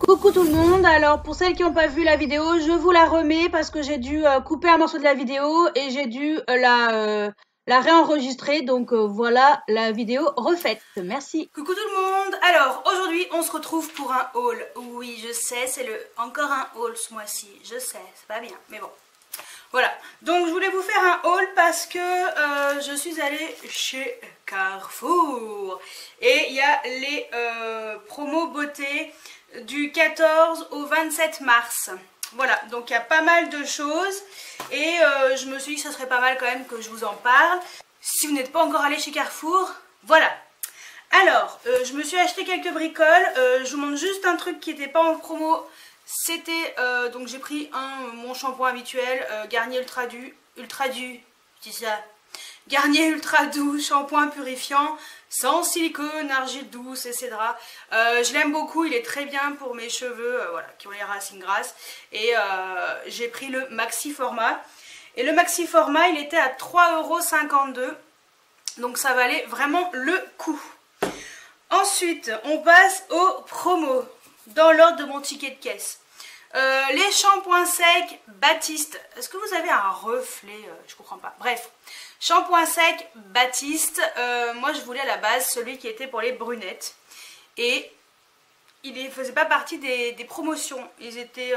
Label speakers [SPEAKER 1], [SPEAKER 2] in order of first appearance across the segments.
[SPEAKER 1] Coucou tout le monde, alors pour celles qui n'ont pas vu la vidéo, je vous la remets parce que j'ai dû couper un morceau de la vidéo et j'ai dû la réenregistrer, donc voilà la vidéo refaite, merci.
[SPEAKER 2] Coucou tout le monde. Alors aujourd'hui on se retrouve pour un haul. Oui je sais, c'est encore un haul ce mois-ci, je sais, c'est pas bien, mais bon. Voilà, donc je voulais vous faire un haul parce que je suis allée chez Carrefour et il y a les promos beauté du 14 au 27 mars. Voilà, donc il y a pas mal de choses et je me suis dit que ça serait pas mal quand même que je vous en parle. Si vous n'êtes pas encore allé chez Carrefour, voilà. Alors, je me suis acheté quelques bricoles, je vous montre juste un truc qui n'était pas en promo. C'était, donc j'ai pris mon shampoing habituel, Garnier Ultra Du, c'est ça, Garnier Ultra Doux, shampoing purifiant, sans silicone, argile douce, etc. Je l'aime beaucoup, il est très bien pour mes cheveux, voilà, qui ont les racines grasses. Et j'ai pris le maxi format. Et le maxi format, il était à 3,52 €, donc ça valait vraiment le coup. Ensuite, on passe aux promos, dans l'ordre de mon ticket de caisse. Les shampoings secs Baptiste. Est-ce que vous avez un reflet? Je comprends pas. Bref, shampoing sec Baptiste. Moi, je voulais à la base celui qui était pour les brunettes. Et il ne faisait pas partie des promotions. Ils étaient...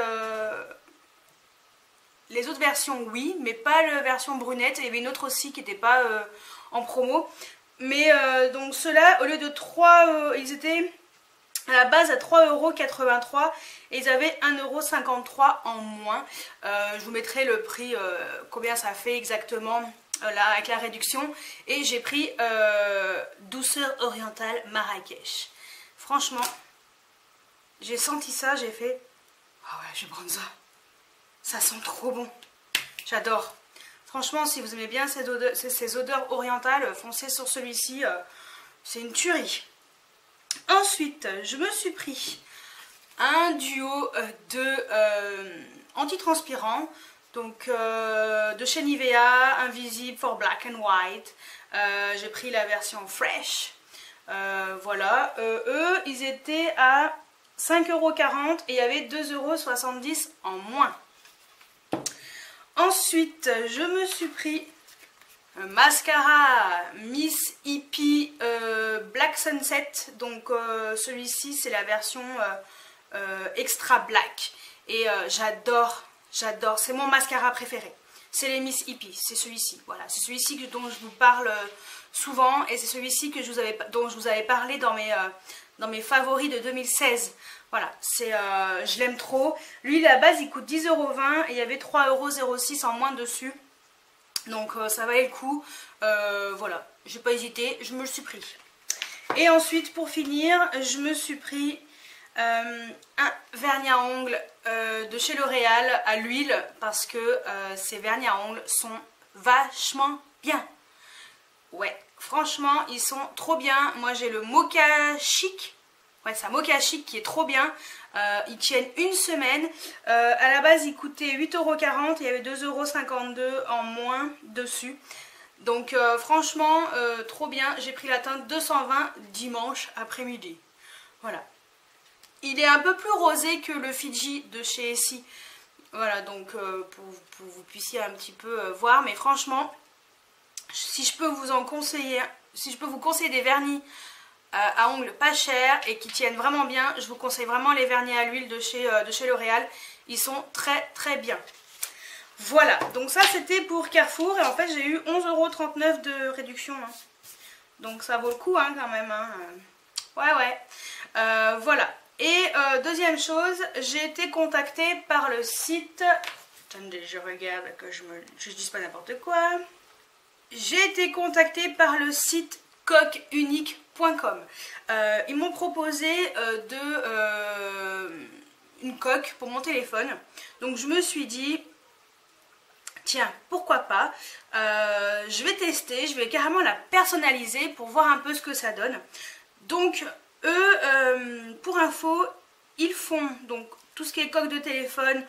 [SPEAKER 2] les autres versions, oui, mais pas la version brunette. Il y avait une autre aussi qui n'était pas en promo. Mais donc ceux-là, au lieu de 3, ils étaient à la base à 3,83 € et ils avaient 1,53 € en moins. Je vous mettrai le prix, combien ça fait exactement là avec la réduction. Et j'ai pris Douceur Orientale Marrakech. Franchement, j'ai senti ça, j'ai fait ah ouais, je vais prendre ça. Ça sent trop bon. J'adore. Franchement, si vous aimez bien ces odeurs orientales, foncez sur celui-ci, c'est une tuerie. Ensuite, je me suis pris un duo de antitranspirants, donc de chez Nivea, Invisible for Black and White. J'ai pris la version Fresh. Voilà, eux, ils étaient à 5,40 € et il y avait 2,70 € en moins. Ensuite, je me suis pris un mascara Miss Hippie Black Sunset. Donc celui-ci, c'est la version extra black. Et j'adore, c'est mon mascara préféré. C'est les Miss Hippie, c'est celui-ci. Voilà, c'est celui-ci dont je vous parle souvent. Et c'est celui-ci dont je vous avais parlé dans mes favoris de 2016. Voilà, je l'aime trop. Lui, à la base, il coûte 10,20 € et il y avait 3,06 € en moins dessus. Donc, ça valait le coup. Voilà, j'ai pas hésité, je me le suis pris. Et ensuite, pour finir, je me suis pris un vernis à ongles de chez L'Oréal à l'huile parce que ces vernis à ongles sont vachement bien. Ouais, franchement, ils sont trop bien. Moi, j'ai le Mocha Chic. Ouais, c'est un Mocha Chic qui est trop bien. Ils tiennent une semaine. À la base, ils coûtaient 8,40 € et il y avait 2,52 € en moins dessus. Donc, franchement, trop bien. J'ai pris la teinte 220 dimanche après-midi. Voilà. Il est un peu plus rosé que le Fiji de chez Essie. Voilà, donc pour vous puissiez un petit peu voir. Mais franchement, si je peux vous conseiller des vernis à ongles pas chers et qui tiennent vraiment bien, je vous conseille vraiment les vernis à l'huile de chez L'Oréal. Ils sont très très bien. Voilà, donc ça c'était pour Carrefour et en fait j'ai eu 11,39 € de réduction. Hein. Donc ça vaut le coup hein, quand même. Hein. Ouais. Voilà. Et deuxième chose, j'ai été contactée par le site... Attendez, je regarde que je dise pas n'importe quoi. J'ai été contactée par le site coqueunique.com. Ils m'ont proposé une coque pour mon téléphone. Donc je me suis dit, tiens, pourquoi pas. Je vais tester, je vais carrément la personnaliser pour voir un peu ce que ça donne. Donc eux, pour info, ils font donc tout ce qui est coque de téléphone,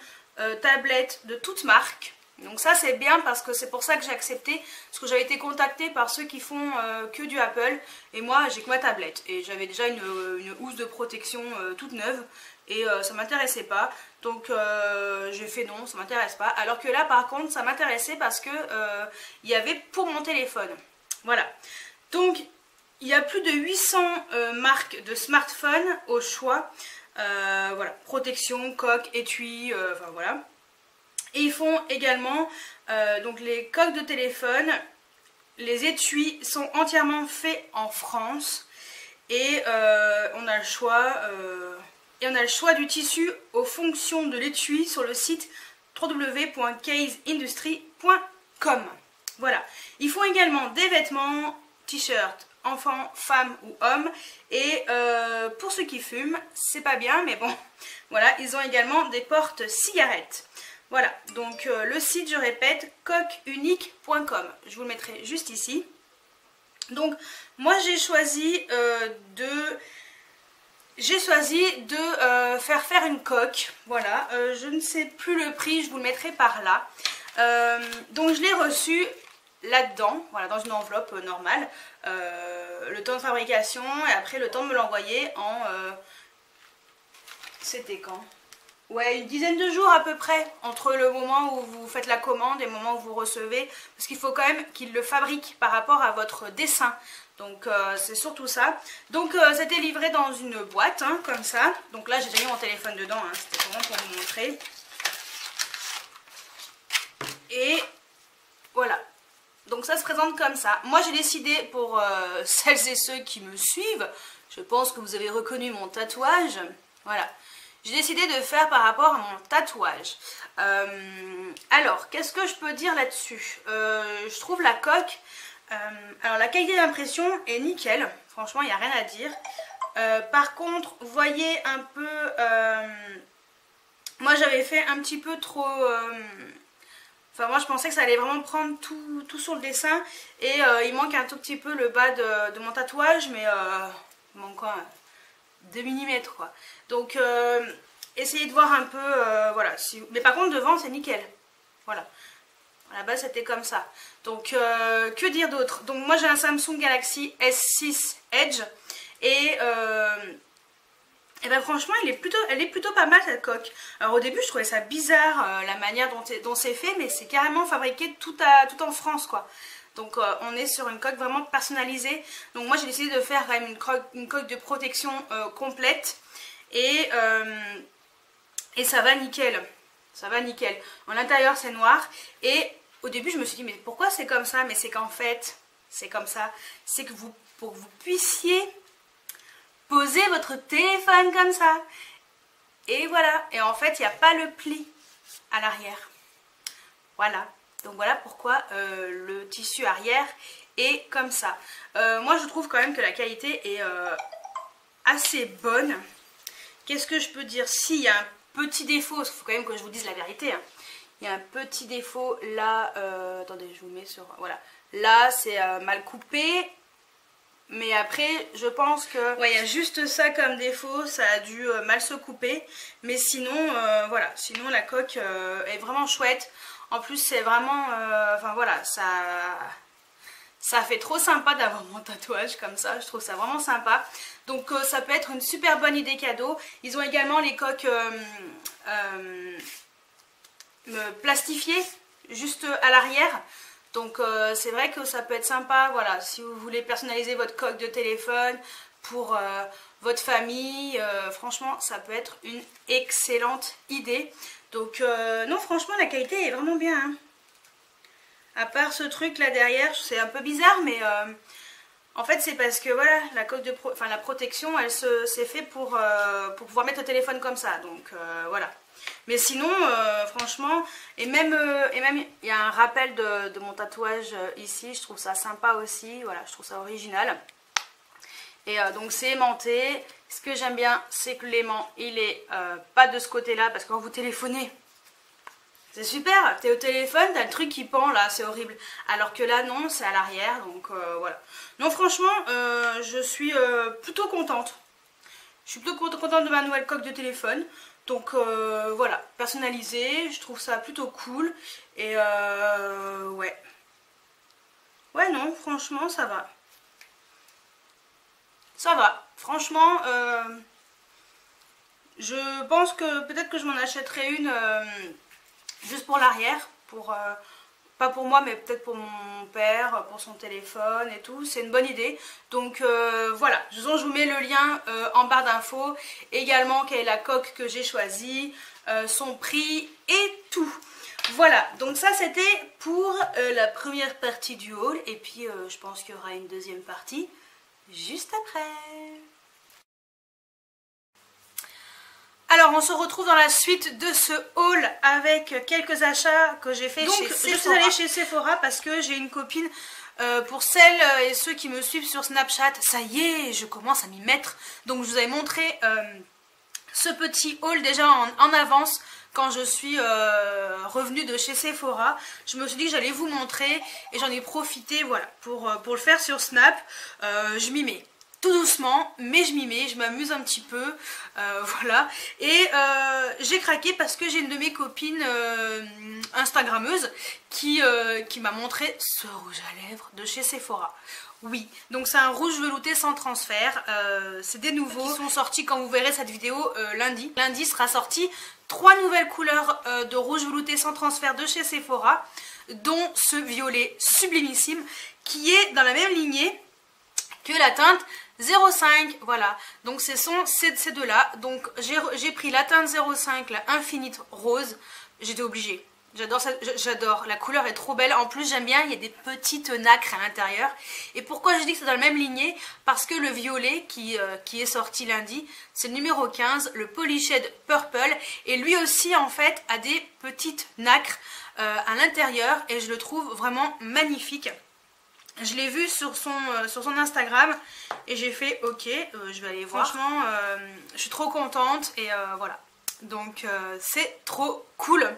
[SPEAKER 2] tablette de toute marque. Donc ça c'est bien parce que c'est pour ça que j'ai accepté, parce que j'avais été contactée par ceux qui font que du Apple et moi j'ai que ma tablette et j'avais déjà une housse de protection toute neuve et ça m'intéressait pas. Donc j'ai fait non, ça m'intéresse pas. Alors que là par contre ça m'intéressait parce que il y avait pour mon téléphone. Voilà. Donc il y a plus de 800 marques de smartphones au choix. Voilà, protection, coque, étui, enfin voilà. Et ils font également donc les coques de téléphone. Les étuis sont entièrement faits en France. Et on a le choix. Et on a le choix du tissu aux fonctions de l'étui sur le site www.caseindustry.com. Voilà. Ils font également des vêtements, t-shirts, enfants, femmes ou hommes. Et pour ceux qui fument, c'est pas bien, mais bon, voilà, ils ont également des porte-cigarettes. Voilà, donc le site, je répète, coqueunique.com. Je vous le mettrai juste ici. Donc, moi j'ai choisi de faire une coque. Voilà, je ne sais plus le prix, je vous le mettrai par là. Donc je l'ai reçu là-dedans, voilà, dans une enveloppe normale. Le temps de fabrication et après le temps de me l'envoyer en... C'était quand? Ouais, une dizaine de jours à peu près, entre le moment où vous faites la commande et le moment où vous recevez. Parce qu'il faut quand même qu'il le fabrique par rapport à votre dessin. Donc c'est surtout ça. Donc c'était livré dans une boîte, hein, comme ça. Donc là j'ai déjà mis mon téléphone dedans, hein, c'était vraiment pour vous montrer. Et voilà. Donc ça se présente comme ça. Moi j'ai décidé, pour celles et ceux qui me suivent, je pense que vous avez reconnu mon tatouage. Voilà. J'ai décidé de faire par rapport à mon tatouage. Alors, qu'est-ce que je peux dire là-dessus? Je trouve la coque... alors, la qualité d'impression est nickel. Franchement, il n'y a rien à dire. Par contre, vous voyez un peu... moi, j'avais fait un petit peu trop... Enfin, moi, je pensais que ça allait vraiment prendre tout sur le dessin. Et il manque un tout petit peu le bas de mon tatouage. Mais il manque quoi, 2 mm, quoi. Donc, essayez de voir un peu, voilà. Mais par contre, devant, c'est nickel. Voilà. À la base, c'était comme ça. Donc, que dire d'autre? Donc, moi, j'ai un Samsung Galaxy S6 Edge. Et ben, franchement, elle est plutôt pas mal, cette coque. Alors, au début, je trouvais ça bizarre, la manière dont c'est fait. Mais c'est carrément fabriqué tout en France, quoi. Donc on est sur une coque vraiment personnalisée. Donc moi j'ai décidé de faire quand même une coque de protection complète. Et ça va nickel. Ça va nickel. En l'intérieur c'est noir. Et au début je me suis dit mais pourquoi c'est comme ça? Mais c'est qu'en fait c'est comme ça. C'est que pour que vous puissiez poser votre téléphone comme ça. Et voilà. Et en fait il n'y a pas le pli à l'arrière. Voilà. Donc voilà pourquoi le tissu arrière est comme ça. Moi je trouve quand même que la qualité est assez bonne. Qu'est-ce que je peux dire? Si, il y a un petit défaut, parce qu'il faut quand même que je vous dise la vérité. Hein. Il y a un petit défaut là, attendez je vous mets sur... Voilà. Là c'est mal coupé. Mais après je pense que... Ouais, il y a juste ça comme défaut, ça a dû mal se couper. Mais sinon, voilà, sinon la coque est vraiment chouette. En plus, c'est vraiment... Enfin voilà, ça fait trop sympa d'avoir mon tatouage comme ça. Je trouve ça vraiment sympa. Donc ça peut être une super bonne idée cadeau. Ils ont également les coques plastifiées juste à l'arrière. Donc c'est vrai que ça peut être sympa. Voilà, si vous voulez personnaliser votre coque de téléphone pour votre famille. Franchement, ça peut être une excellente idée. Donc non, franchement la qualité est vraiment bien, hein. À part ce truc là derrière, c'est un peu bizarre, mais en fait c'est parce que voilà, la coque de la protection, elle c'est fait pour pouvoir mettre le téléphone comme ça. Donc voilà. Mais sinon, franchement, et même il y a un rappel de mon tatouage ici, je trouve ça sympa aussi. Voilà, je trouve ça original. Et donc c'est aimanté. Ce que j'aime bien, c'est que l'aimant, il est pas de ce côté-là, parce que quand vous téléphonez, c'est super, t'es au téléphone, t'as le truc qui pend là, c'est horrible. Alors que là, non, c'est à l'arrière, donc voilà. Non, franchement, je suis plutôt contente. Je suis plutôt contente de ma nouvelle coque de téléphone. Donc voilà, personnalisée, je trouve ça plutôt cool. Et ouais. Ouais, non, franchement, ça va. Ça va, franchement, Je pense que peut-être que je m'en achèterai une juste pour l'arrière, pas pour moi mais peut-être pour mon père, pour son téléphone et tout, c'est une bonne idée. Donc voilà, je vous mets le lien en barre d'infos, également quelle est la coque que j'ai choisie, son prix et tout. Voilà, donc ça c'était pour la première partie du haul, et puis je pense qu'il y aura une deuxième partie juste après. Alors on se retrouve dans la suite de ce haul avec quelques achats que j'ai fait chez Sephora. Je suis allée chez Sephora parce que j'ai une copine, pour celles et ceux qui me suivent sur Snapchat, ça y est, je commence à m'y mettre. Donc je vous avais montré ce petit haul déjà en avance quand je suis revenue de chez Sephora. Je me suis dit que j'allais vous montrer et j'en ai profité, voilà, pour le faire sur Snap. Je m'y mets tout doucement, mais je m'y mets, je m'amuse un petit peu, voilà. Et j'ai craqué parce que j'ai une de mes copines instagrammeuses qui m'a montré ce rouge à lèvres de chez Sephora. Oui, donc c'est un rouge velouté sans transfert, c'est des nouveaux qui sont sortis quand vous verrez cette vidéo lundi. Lundi sera sorti 3 nouvelles couleurs de rouge velouté sans transfert de chez Sephora, dont ce violet sublimissime qui est dans la même lignée que la teinte 05, voilà, donc ce sont ces deux là. Donc j'ai pris la teinte 05, la Infinite Rose, j'étais obligée. J'adore, la couleur est trop belle. En plus j'aime bien, il y a des petites nacres à l'intérieur. Et pourquoi je dis que c'est dans la même lignée? Parce que le violet qui est sorti lundi, c'est le numéro 15, le Polished Purple. Et lui aussi en fait a des petites nacres à l'intérieur. Et je le trouve vraiment magnifique. Je l'ai vu sur son Instagram et j'ai fait ok, je vais aller voir. Franchement, je suis trop contente et voilà. Donc c'est trop cool.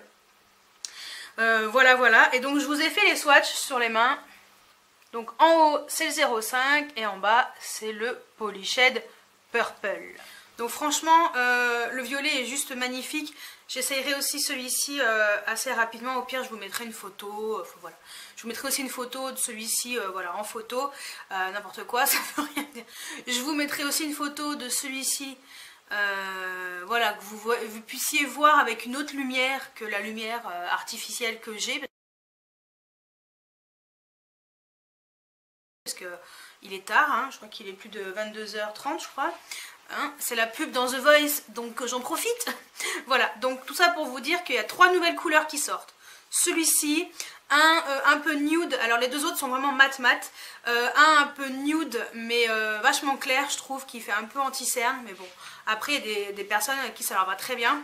[SPEAKER 2] Voilà. Et donc je vous ai fait les swatchs sur les mains. Donc en haut c'est le 05 et en bas c'est le Polished Purple. Donc franchement le violet est juste magnifique. J'essayerai aussi celui-ci assez rapidement. Au pire je vous mettrai une photo. Voilà. Je vous mettrai aussi une photo de celui-ci voilà, en photo. N'importe quoi, ça veut rien dire. Je vous mettrai aussi une photo de celui-ci. Voilà, que vous puissiez voir avec une autre lumière que la lumière artificielle que j'ai. Parce que il est tard, hein, je crois qu'il est plus de 22h30 je crois. Hein, c'est la pub dans The Voice, donc j'en profite. Voilà, donc tout ça pour vous dire qu'il y a 3 nouvelles couleurs qui sortent. Celui-ci, un peu nude, alors les deux autres sont vraiment mat, un peu nude mais vachement clair je trouve, qui fait un peu anti-cerne, mais bon, après il y a des personnes à qui ça leur va très bien.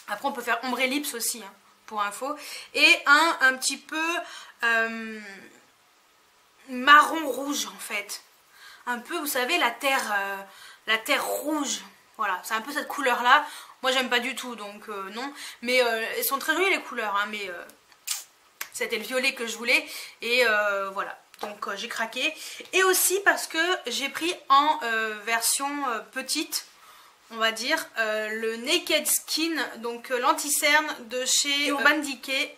[SPEAKER 2] Après on peut faire ombre ellipse aussi, hein, pour info. Et un petit peu marron rouge en fait, un peu, vous savez, la terre rouge, voilà, c'est un peu cette couleur là. Moi j'aime pas du tout, donc non, mais elles sont très jolies les couleurs, hein, mais c'était le violet que je voulais et voilà, donc j'ai craqué. Et aussi parce que j'ai pris en version petite, on va dire, le Naked Skin, donc l'anti-cerne de chez Urban Decay.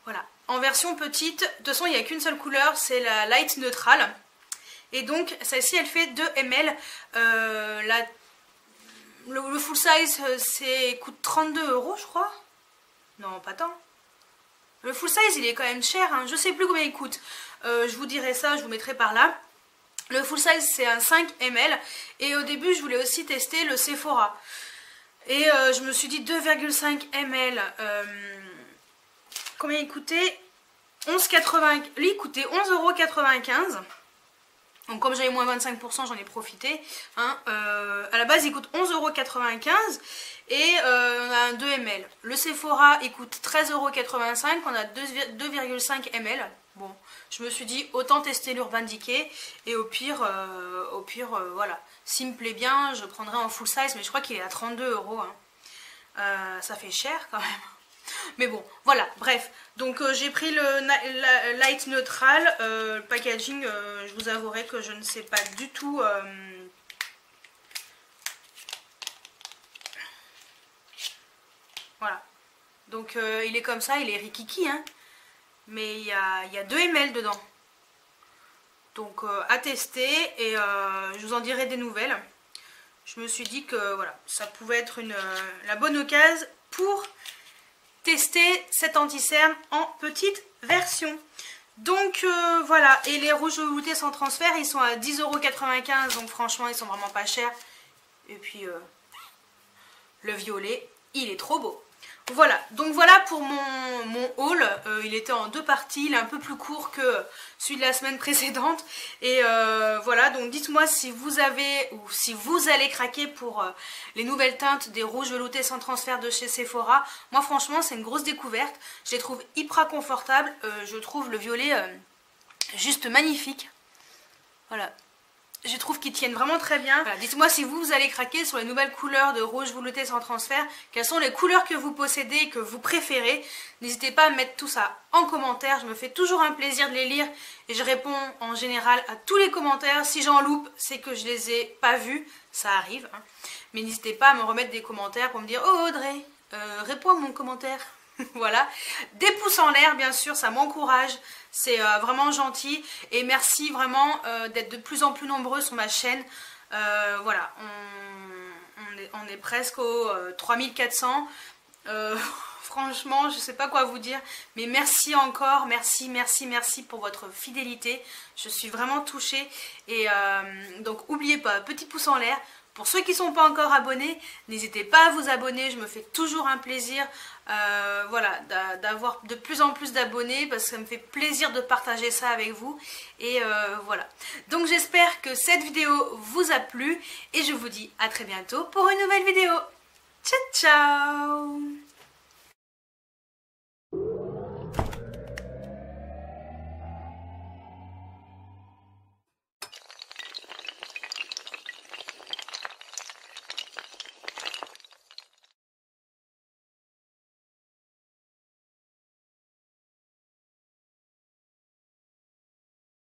[SPEAKER 2] Voilà, en version petite. De toute façon il n'y a qu'une seule couleur, c'est la Light Neutral. Et donc celle-ci elle fait 2 ml. Le full size coûte 32 € je crois. Non, pas tant. Le full size il est quand même cher, hein. Je sais plus combien il coûte. Je vous dirai ça, je vous mettrai par là. Le full size c'est un 5 ml. Et au début je voulais aussi tester le Sephora. Et je me suis dit 2,5 ml. Combien il coûtait? 11,80. Lui il coûtait 11,95 €. Donc comme j'avais moins 25%, j'en ai profité. Hein. À la base il coûte 11,95 € et on a un 2 ml. Le Sephora il coûte 13,85 €, on a 2,5 ml. Bon, je me suis dit autant tester l'Urban Decay et au pire voilà. S'il me plaît bien, je prendrai en full size, mais je crois qu'il est à 32 €. Hein. Ça fait cher quand même. Mais bon, voilà, bref. Donc j'ai pris le Light Neutral. Le packaging, je vous avouerai que je ne sais pas du tout. Voilà. Donc il est comme ça, il est rikiki, hein. Mais il y a 2 ml dedans. Donc à tester et je vous en dirai des nouvelles. je me suis dit que voilà, ça pouvait être la bonne occasion pour tester cet anti-cerne en petite version. Donc voilà, et les rouges veloutés sans transfert, ils sont à 10,95 €, donc franchement ils sont vraiment pas chers. Et puis le violet, il est trop beau. Voilà, donc voilà pour mon haul. Il était en 2 parties, il est un peu plus court que celui de la semaine précédente. Et voilà, donc dites-moi si vous avez ou si vous allez craquer pour les nouvelles teintes des rouges veloutés sans transfert de chez Sephora. Moi franchement c'est une grosse découverte, je les trouve hyper confortables, je trouve le violet juste magnifique. Voilà. Je trouve qu'ils tiennent vraiment très bien. Voilà, dites-moi si vous allez craquer sur les nouvelles couleurs de rouge velouté sans transfert. Quelles sont les couleurs que vous possédez et que vous préférez. N'hésitez pas à mettre tout ça en commentaire. Je me fais toujours un plaisir de les lire. Et je réponds en général à tous les commentaires. Si j'en loupe, c'est que je les ai pas vus. Ça arrive. Hein. Mais n'hésitez pas à me remettre des commentaires pour me dire « Oh Audrey, réponds à mon commentaire ». Voilà, des pouces en l'air bien sûr, ça m'encourage, c'est vraiment gentil et merci vraiment d'être de plus en plus nombreux sur ma chaîne. Voilà, on est presque aux 3400, franchement je sais pas quoi vous dire, mais merci encore, merci pour votre fidélité, je suis vraiment touchée et donc n'oubliez pas, petit pouce en l'air. Pour ceux qui ne sont pas encore abonnés, n'hésitez pas à vous abonner, je me fais toujours un plaisir voilà, d'avoir de plus en plus d'abonnés parce que ça me fait plaisir de partager ça avec vous. Et voilà. Donc j'espère que cette vidéo vous a plu et je vous dis à très bientôt pour une nouvelle vidéo. Ciao ciao!